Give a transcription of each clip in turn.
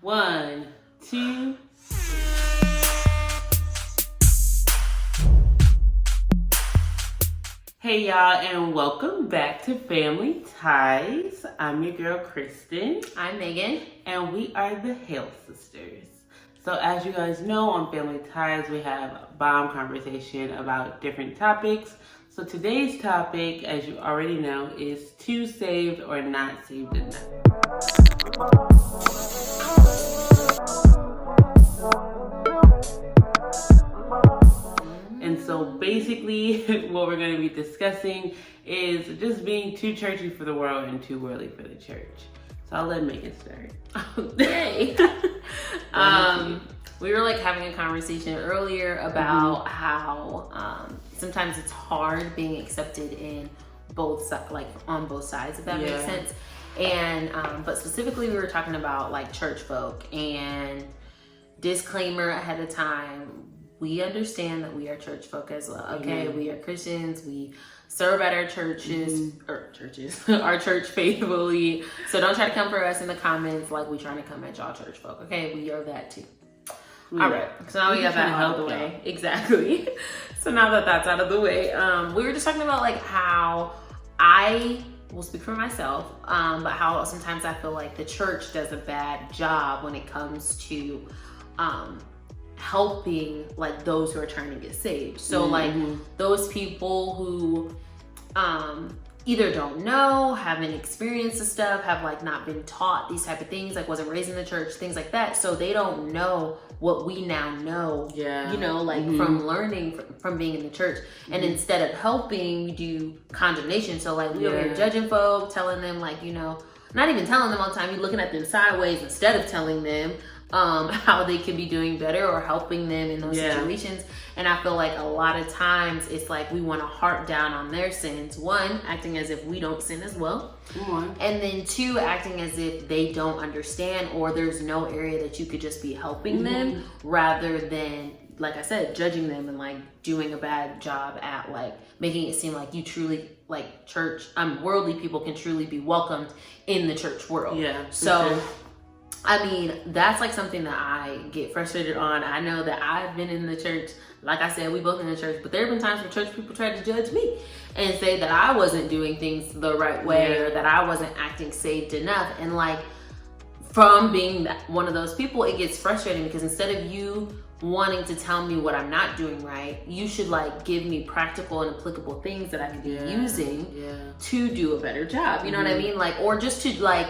1, 2. Hey y'all, and welcome back to Family Ties. I'm your girl Kristin. I'm Megan. And we are the Hale Sisters. So as you guys know, on Family Ties, we have bomb conversation about different topics. So today's topic, as you already know, is too saved or not saved enough. And so basically what we're going to be discussing is just being too churchy for the world and too worldly for the church. So I'll let Megan start. Yay. We were like having a conversation earlier about how sometimes it's hard being accepted in both like on both sides, if that makes sense. And but specifically we were talking about like church folk, and disclaimer ahead of time, we understand that we are church folk as well. Okay, we are Christians. We serve at our churches, our church faithfully. So don't try to come for us in the comments like we trying to come at y'all church folk. Okay, we are that too. All right, so now we got that out of the way. Exactly. So now that that's out of the way, we were just talking about like how I will speak for myself, but how sometimes I feel like the church does a bad job when it comes to helping like those who are trying to get saved. So like those people who either don't know, haven't experienced the stuff, have like not been taught these type of things, like wasn't raised in the church, things like that. So they don't know what we now know, you know, like from learning from being in the church. And instead of helping, we do condemnation. So like we over here judging folk, telling them like, you know, not even telling them all the time, you're looking at them sideways instead of telling them how they can be doing better or helping them in those situations. And I feel like a lot of times it's like we want to harp down on their sins. One, acting as if we don't sin as well. And then two, acting as if they don't understand or there's no area that you could just be helping them, rather than, like I said, judging them and like doing a bad job at like making it seem like you truly like church, worldly people can truly be welcomed in the church world. So I mean, that's like something that I get frustrated on. I know that I've been in the church, like I said, we both in the church, but there have been times where church people tried to judge me and say that I wasn't doing things the right way or that I wasn't acting saved enough. And like, from being one of those people, it gets frustrating because instead of you wanting to tell me what I'm not doing right, you should like give me practical and applicable things that I can be using to do a better job. You know what I mean? Like, or just to like,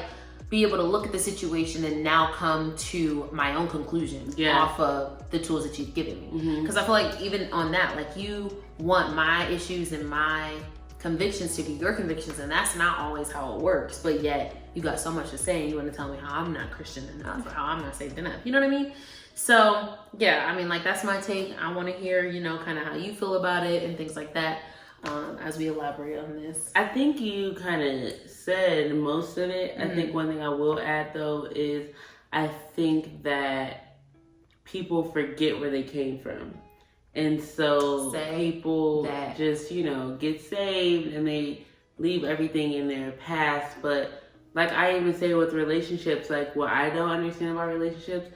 be able to look at the situation and now come to my own conclusion off of the tools that you've given me. Because I feel like even on that, like you want my issues and my convictions to be your convictions, and that's not always how it works. But yet you got so much to say and you want to tell me how I'm not Christian enough or how I'm not saved enough. You know what I mean? So yeah, I mean, like that's my take. I want to hear, you know, kind of how you feel about it and things like that. As we elaborate on this. I think you kind of said most of it. I think one thing I will add though is I think that people forget where they came from. And so people that just, you know, get saved and they leave everything in their past. But like I even say with relationships, like what I don't understand about relationships,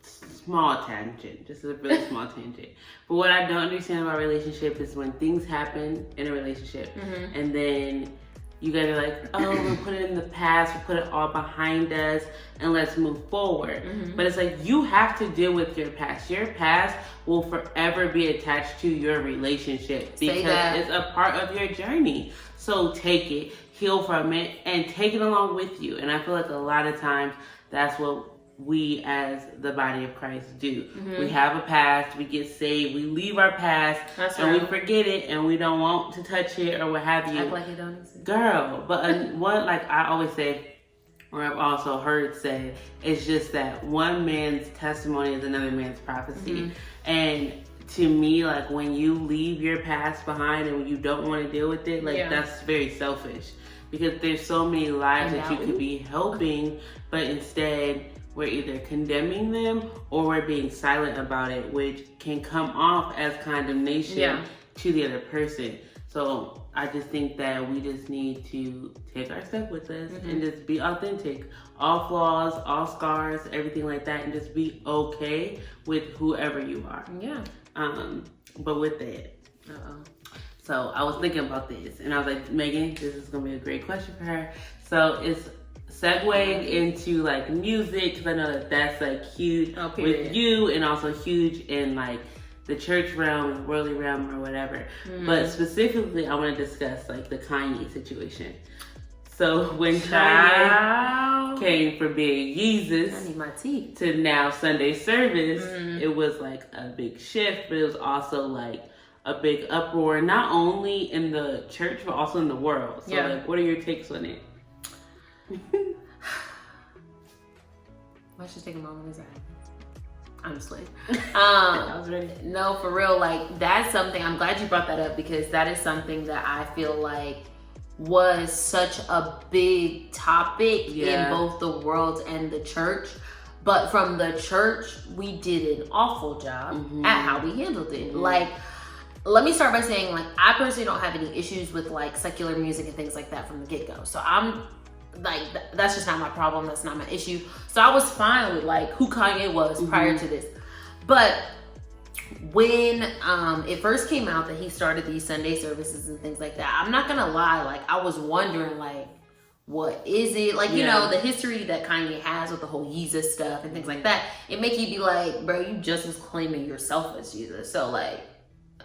small tangent, just a really small tangent. But what I don't understand about relationship is when things happen in a relationship and then you guys are like, oh, we'll put it in the past, we'll put it all behind us and let's move forward. But it's like, you have to deal with your past. Your past will forever be attached to your relationship because it's a part of your journey. So take it, heal from it, and take it along with you. And I feel like a lot of times that's what we as the body of Christ do. We have a past, we get saved, we leave our past and we forget it and we don't want to touch it or what have you. Act like it don't exist. Girl, but one, like I always say, or I've also heard say, it's just that one man's testimony is another man's prophecy. And to me, like when you leave your past behind and when you don't want to deal with it, like that's very selfish because there's so many lives that you could be helping, but instead we're either condemning them or we're being silent about it, which can come off as condemnation to the other person. So I just think that we just need to take our stuff with us and just be authentic. All flaws, all scars, everything like that, and just be okay with whoever you are. Yeah. But with that, so I was thinking about this, and I was like, Megan, this is gonna be a great question for her. So it's segueing into like music, because I know that that's like huge with you, and also huge in like the church realm, worldly realm, or whatever. But specifically, I want to discuss like the Kanye situation. So when Kanye came from being Yeezus to now Sunday service, it was like a big shift, but it was also like a big uproar, not only in the church, but also in the world. So like, what are your takes on it? Let's just take a moment. Honestly, I was ready. No, for real, like that's something. I'm glad you brought that up, because that is something that I feel like was such a big topic in both the world and the church. But from the church, we did an awful job at how we handled it. Like, let me start by saying, like, I personally don't have any issues with like secular music and things like that from the get-go. So I'm like, that's just not my problem. That's not my issue. So I was fine with like who Kanye was prior to this. But when it first came out that he started these Sunday services and things like that, I'm not gonna lie, like I was wondering, like, what is it? Like, you know, the history that Kanye has with the whole Yeezus stuff and things like that, it make you be like, bro, you just was claiming yourself as Jesus. So like,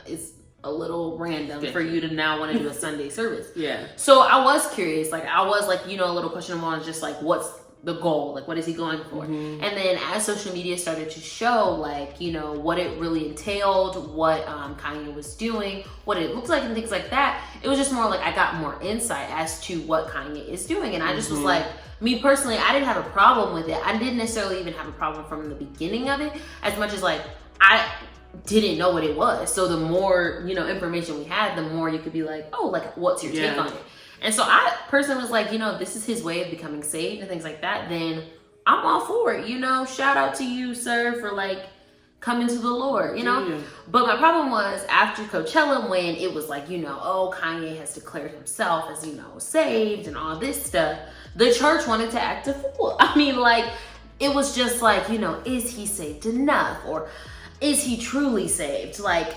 it's a little random for you to now want to do a Sunday service. So I was curious, like I was like, you know, a little questionable on just like, what's the goal? Like, what is he going for? And then as social media started to show, like, you know, what it really entailed, what Kanye was doing, what it looked like and things like that, it was just more like I got more insight as to what Kanye is doing. And I just was like, me personally, I didn't have a problem with it. I didn't necessarily even have a problem from the beginning of it, as much as like I didn't know what it was. So the more, you know, information we had, the more you could be like, oh, like, what's your take on it? And so I personally was like, you know, this is his way of becoming saved and things like that, then I'm all for it, you know? Shout out to you, sir, for like coming to the Lord, you know? But my problem was after Coachella, when it was like, you know, oh, Kanye has declared himself as, you know, saved and all this stuff, the church wanted to act a fool. I mean, like, it was just like, you know, is he saved enough? Or is he truly saved? Like,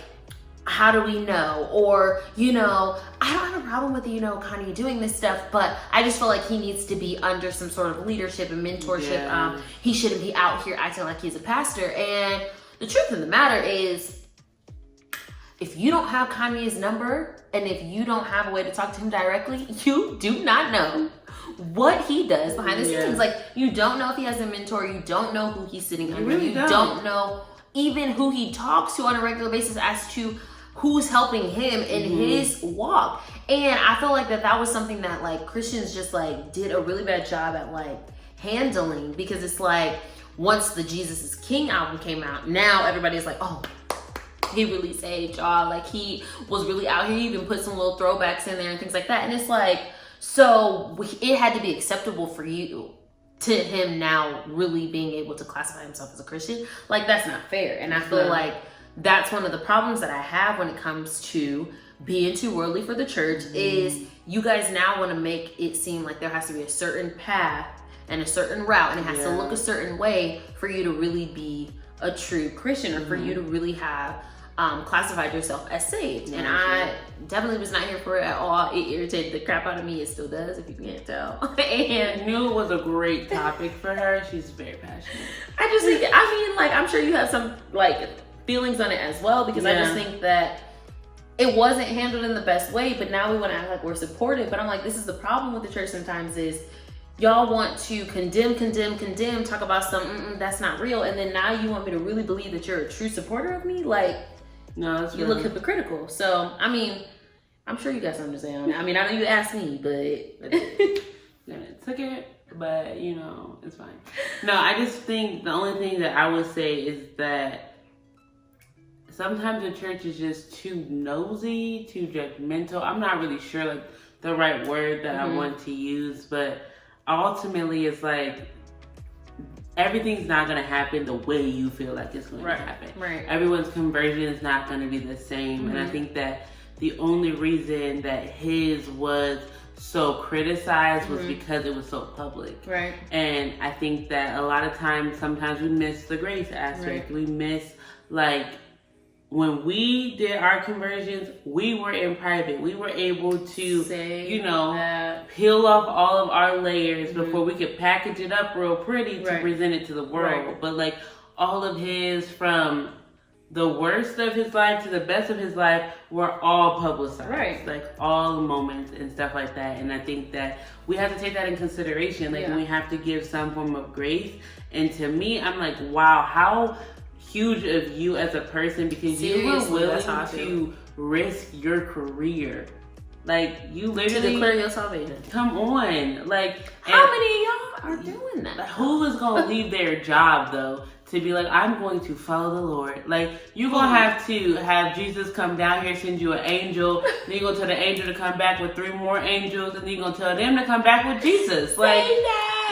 how do we know? Or, you know, I don't have a problem with, you know, Kanye doing this stuff, but I just feel like he needs to be under some sort of leadership and mentorship. He shouldn't be out here acting like he's a pastor. And the truth of the matter is, if you don't have Kanye's number, and if you don't have a way to talk to him directly, you do not know what he does behind the scenes. Like, you don't know if he has a mentor. You don't know who he's sitting under. You don't know even who he talks to on a regular basis as to who's helping him in his walk. And I feel like that was something that like Christians just like did a really bad job at like handling, because it's like, once the Jesus is King album came out, now everybody's like, oh, he really saved y'all. Like, he was really out here. He even put some little throwbacks in there and things like that. And it's like, so it had to be acceptable for you to him now really being able to classify himself as a Christian. Like, that's not fair. And I feel like that's one of the problems that I have when it comes to being too worldly for the church, is you guys now want to make it seem like there has to be a certain path and a certain route, and it has to look a certain way for you to really be a true Christian, or for you to really have classified yourself as saved. And I definitely was not here for it at all. It irritated the crap out of me. It still does, if you can't tell. And I knew it was a great topic for her. She's very passionate. I just think, I mean, like, I'm sure you have some like feelings on it as well, because I just think that it wasn't handled in the best way, but now we want to act like we're supportive. But I'm like, this is the problem with the church sometimes, is y'all want to condemn, talk about some, that's not real. And then now you want me to really believe that you're a true supporter of me? Like, no, that's you look hypocritical. So, I mean, I'm sure you guys understand. I mean, I know you asked me, but it took it, but you know, it's fine. No, I just think the only thing that I would say is that sometimes the church is just too nosy, too judgmental. I'm not really sure like the right word that I want to use, but ultimately it's like everything's not going to happen the way you feel like it's going to happen. Everyone's conversion is not going to be the same. And I think that the only reason that his was so criticized was because it was so public. Right. And I think that a lot of times, sometimes we miss the grace aspect. Right. We miss, like, when we did our conversions, we were in private. We were able to, peel off all of our layers before we could package it up real pretty to present it to the world. Right. But like all of his, from the worst of his life to the best of his life, were all publicized. Right. Like all the moments and stuff like that. And I think that we have to take that in consideration. Like we have to give some form of grace. And to me, I'm like, wow, how huge of you as a person, because you were willing to risk your career. Like, you literally to declare your salvation. Come on. Like, how many of y'all are doing that? Like, who is going to leave their job, though, to be like, I'm going to follow the Lord? Like, you're going to have Jesus come down here, send you an angel, then you're going to tell the angel to come back with 3 more angels, and then you're going to tell them to come back with Jesus. Like,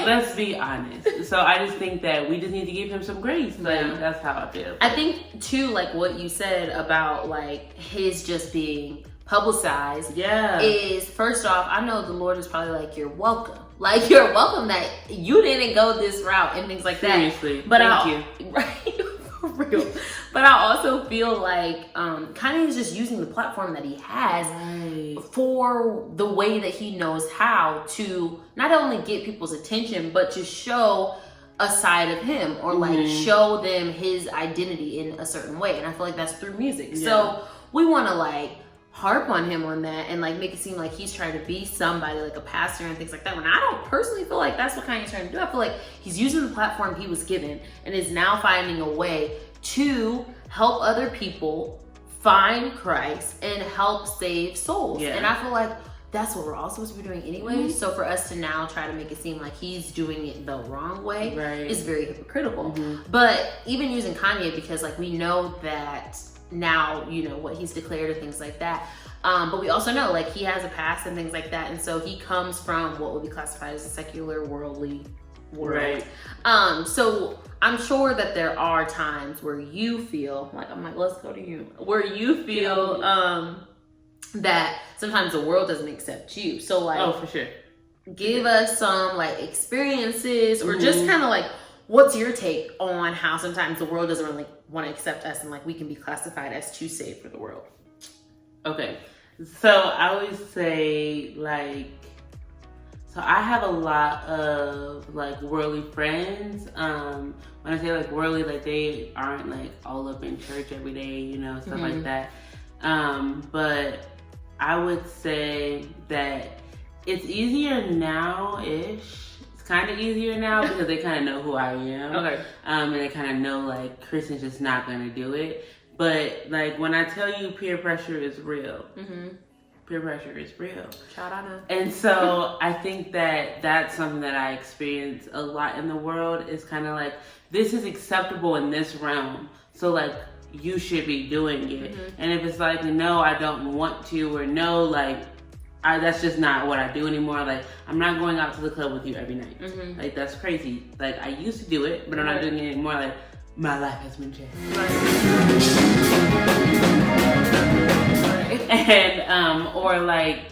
let's be honest. So I just think that we just need to give him some grace. Like, that's how I feel. I think, too, like what you said about, like, his just being publicized is, first off, I know the Lord is probably like, you're welcome. Like, you're welcome that you didn't go this route and things like that. Seriously. But thank you. Right? For real. But I also feel like Kanye is just using the platform that he has for the way that he knows how to not only get people's attention, but to show a side of him, or like show them his identity in a certain way. And I feel like that's through music. Yeah. So we want to like harp on him on that and like make it seem like he's trying to be somebody, like a pastor and things like that, when I don't personally feel like that's what Kanye's trying to do. I feel like he's using the platform he was given and is now finding a way to help other people find Christ and help save souls. And I feel like that's what we're all supposed to be doing anyway. So for us to now try to make it seem like he's doing it the wrong way is very hypocritical. But even using Kanye, because like we know that now, you know, what he's declared and things like that. But we also know like he has a past and things like that. And so he comes from what would be classified as a secular, worldly world. So I'm sure that there are times where you feel like, I'm like, let's go to you, where you feel that sometimes the world doesn't accept you. So like, oh, for sure, give us some like experiences or just kind of like, what's your take on how sometimes the world doesn't really want to accept us and like we can be classified as too saved for the world? Okay, so I always say like, so I have a lot of like worldly friends. When I say like worldly, like they aren't like all up in church every day, you know, stuff like that. But I would say that it's easier now-ish. It's kind of easier now because they kind of know who I am. Okay. And they kind of know like Kristen's just not going to do it. But like when I tell you peer pressure is real. Peer pressure is real. Shout out. And so I think that that's something that I experience a lot in the world. Is kind of like, this is acceptable in this realm. So like, you should be doing it. And if it's like, no, I don't want to, or no, like, that's just not what I do anymore. Like, I'm not going out to the club with you every night. Like, that's crazy. Like, I used to do it, but I'm not doing it anymore. Like, my life has been changed. And, or like,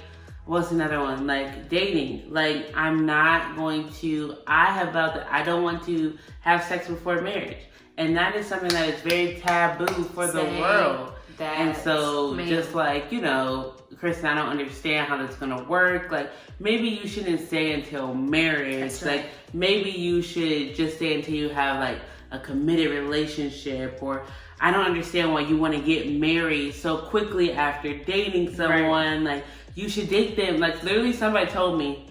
what's another one? Like, dating. Like, I'm not going to, I have vowed that I don't want to have sex before marriage. And that is something that is very taboo for the world. And so just like, you know, Kristin, I don't understand how that's going to work. Like, maybe you shouldn't stay until marriage. Like, maybe you should just stay until you have like a committed relationship. Or I don't understand why you want to get married so quickly after dating someone. Like, you should date them. Like, literally somebody told me,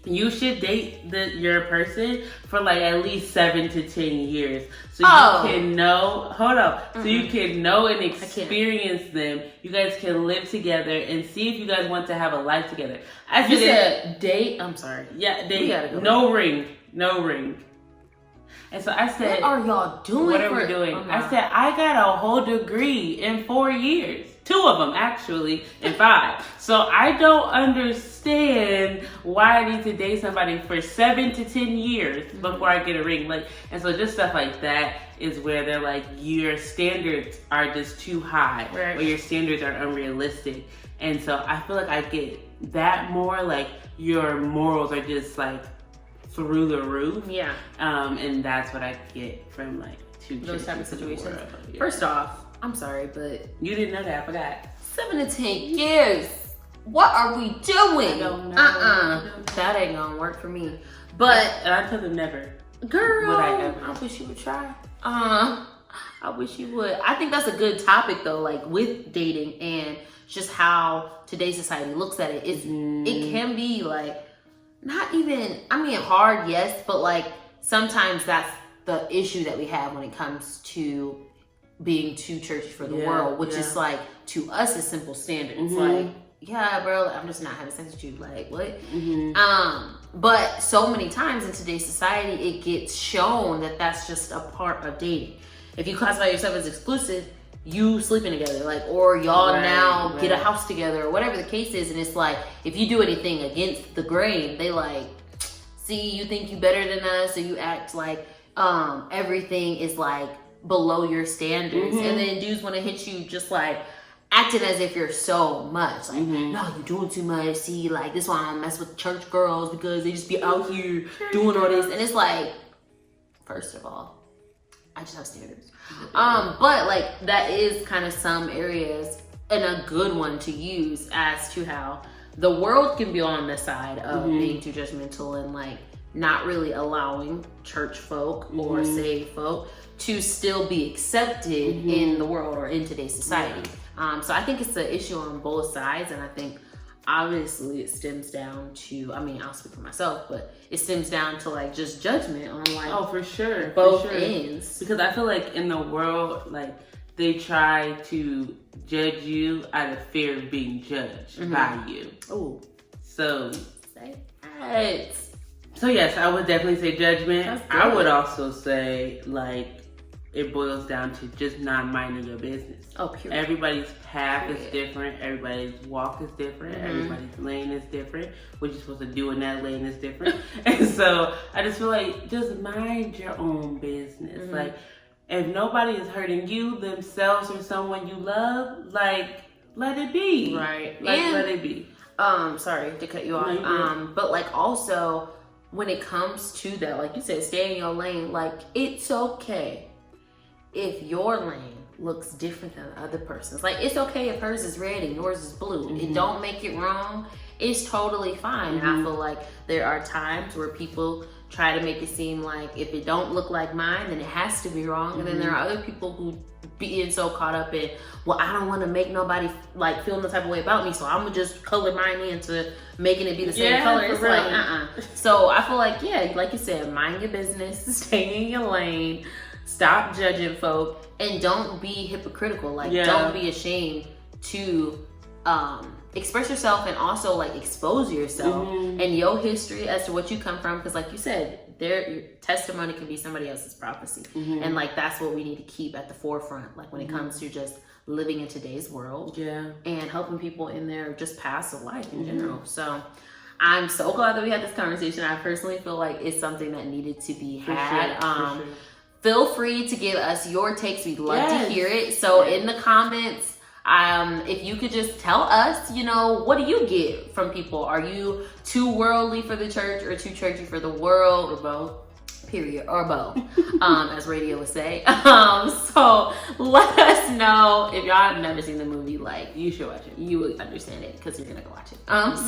you should date your person for like at least 7 to 10 years. So you can know, so you can know and experience them. You guys can live together and see if you guys want to have a life together. I said date? I'm sorry. Yeah, date. No ring. And so I said, what are y'all doing? What are we doing? I said, I got a whole degree in 4 years. 2 of them actually, and 5. So I don't understand why I need to date somebody for 7 to 10 years before I get a ring. Like, and so just stuff like that is where they're like, your standards are just too high, right, or your standards are unrealistic. And so I feel like I get that more, like your morals are just like through the roof. Yeah. And that's what I get from like those type of situations. Yeah. First off, I'm sorry, but you didn't know that. I forgot. 7 to 10 years. What are we doing? I don't know. That ain't gonna work for me. But and I told them never. Girl, would I ever? I wish you would try. I wish you would. I think that's a good topic though, like with dating and just how today's society looks at it. It can be like not even, I mean, hard, yes, but like sometimes that's the issue that we have when it comes to being too churchy for the world, which is like to us is simple standards. Like, yeah, bro, I'm just not having sex with you. Like, what? But so many times in today's society, it gets shown that that's just a part of dating. If you classify yourself as exclusive, you sleeping together, like, or y'all now get a house together, or whatever the case is. And it's like, if you do anything against the grain, they like, see, you think you better than us, so you act like everything is like below your standards. And then dudes want to hit you just like acting as if you're so much. Like, no, you're doing too much. See, like, this is why I don't mess with church girls, because they just be out here doing all this. And it's like, first of all, I just have standards. But like that is kind of some areas and a good one to use as to how the world can be on the side of being too judgmental and like not really allowing church folk or saved folk to still be accepted in the world or in today's society. So I think it's an issue on both sides, and I think obviously it stems down to, I mean, I'll speak for myself, but it stems down to like just judgment on like, oh, for sure, both ends. Because I feel like in the world, like they try to judge you out of fear of being judged by you. Oh, so say that. So yes, I would definitely say judgment. I would also say like it boils down to just not minding your business. Oh, pure. Everybody's path is different. Everybody's walk is different. Everybody's lane is different. What you're supposed to do in that lane is different. And so I just feel like just mind your own business. Like if nobody is hurting you, themselves, or someone you love, like let it be. Right. Like and, let it be. Sorry to cut you off. But like also when it comes to that, like you said, stay in your lane. Like it's okay if your lane looks different than the other person's. Like it's okay if hers is red and yours is blue. It don't make it wrong. It's totally fine. And I feel like there are times where people try to make it seem like if it don't look like mine, then it has to be wrong. And then there are other people who being so caught up in, well, I don't want to make nobody like feel no type of way about me, so I'm gonna just color mine into making it be the same color. It's like So I feel like, yeah, like you said, mind your business, stay in your lane. Stop judging folk, and don't be hypocritical. Like, don't be ashamed to express yourself, and also like expose yourself and your history as to what you come from. Because like you said, your testimony can be somebody else's prophecy. And like, that's what we need to keep at the forefront. Like when it comes to just living in today's world and helping people in their just paths of life in general. So I'm so glad that we had this conversation. I personally feel like it's something that needed to be had. For sure. Feel free to give us your takes. We'd love to hear it. So in the comments, if you could just tell us, you know, what do you get from people? Are you too worldly for the church or too churchy for the world, or both? Period, or both, as radio would say. So let us know. If y'all have never seen the movie, like, you should watch it. You would understand it because you're gonna go watch it.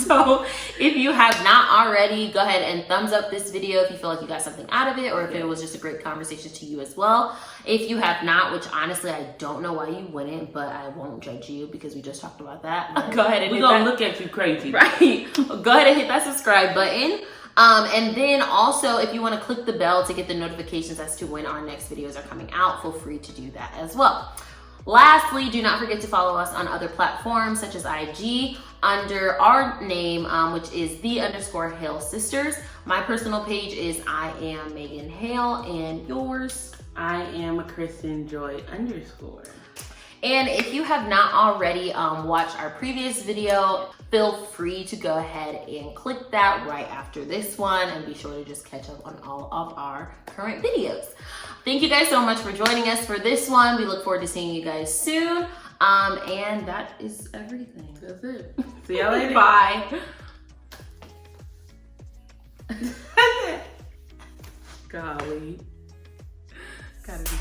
So if you have not already, go ahead and thumbs up this video if you feel like you got something out of it, or if it was just a great conversation to you as well. If you have not, which honestly I don't know why you wouldn't, but I won't judge you because we just talked about that. Go ahead and we're gonna look at you crazy, right? Go ahead and hit that subscribe button. And then also, if you want to click the bell to get the notifications as to when our next videos are coming out, feel free to do that as well. Lastly, do not forget to follow us on other platforms such as IG under our name, which is _Hale Sisters. My personal page is I am Megan Hale, and yours? I am a Kristin Joy _. And if you have not already watched our previous video, feel free to go ahead and click that right after this one and be sure to just catch up on all of our current videos. Thank you guys so much for joining us for this one. We look forward to seeing you guys soon. And that is everything. That's it. See y'all later. Bye. Golly. Gotta be